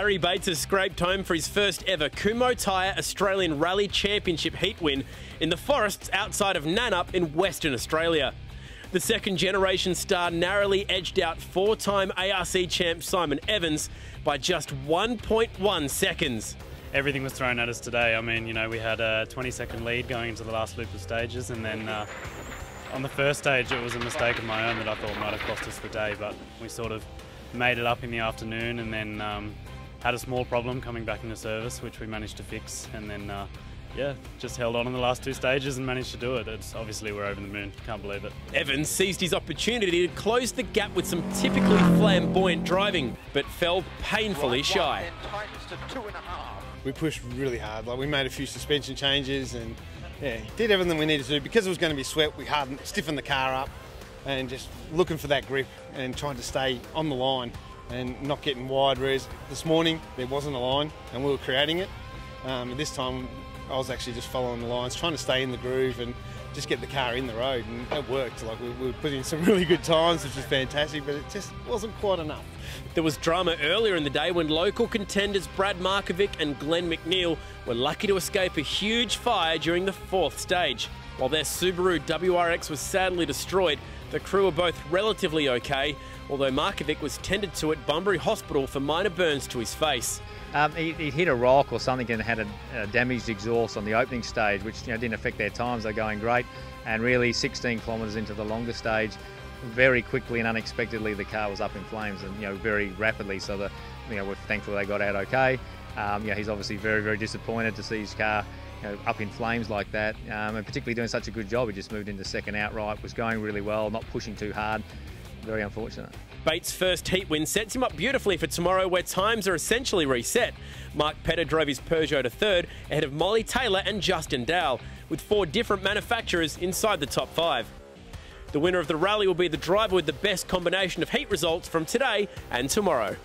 Larry Bates has scraped home for his first ever Kumho Tyre Australian Rally Championship heat win in the forests outside of Nannup in Western Australia. The second generation star narrowly edged out four-time ARC champ Simon Evans by just 1.1 seconds. Everything was thrown at us today. I mean, we had a 20-second lead going into the last loop of stages, and then on the first stage it was a mistake of my own that I thought might have cost us the day, but we sort of made it up in the afternoon, and then had a small problem coming back into service, which we managed to fix, and then just held on in the last two stages and managed to do it. It's obviously we're over the moon, can't believe it. Evans seized his opportunity to close the gap with some typically flamboyant driving, but fell painfully shy. We pushed really hard. We made a few suspension changes and did everything we needed to do. Because it was going to be sweat, we stiffened the car up and just looking for that grip and trying to stay on the line and not getting wide, whereas this morning there wasn't a line and we were creating it. And this time I was actually just following the lines, trying to stay in the groove and just get the car in the road, and it worked. We put in some really good times, which was fantastic, but it just wasn't quite enough. There was drama earlier in the day when local contenders Brad Markovic and Glenn McNeil were lucky to escape a huge fire during the fourth stage. While their Subaru WRX was sadly destroyed, the crew were both relatively okay, although Markovic was tended to at Bunbury Hospital for minor burns to his face. He hit a rock or something and had a damaged exhaust on the opening stage, which didn't affect their times. They're going great, and really 16 kilometres into the longer stage, very quickly and unexpectedly the car was up in flames, and very rapidly. So we're thankful they got out okay. He's obviously very, very disappointed to see his car up in flames like that, and particularly doing such a good job. He just moved into second outright, was going really well, not pushing too hard. Very unfortunate. Bates' first heat win sets him up beautifully for tomorrow, where times are essentially reset. Mark Petter drove his Peugeot to third, ahead of Molly Taylor and Justin Dowell, with four different manufacturers inside the top five. The winner of the rally will be the driver with the best combination of heat results from today and tomorrow.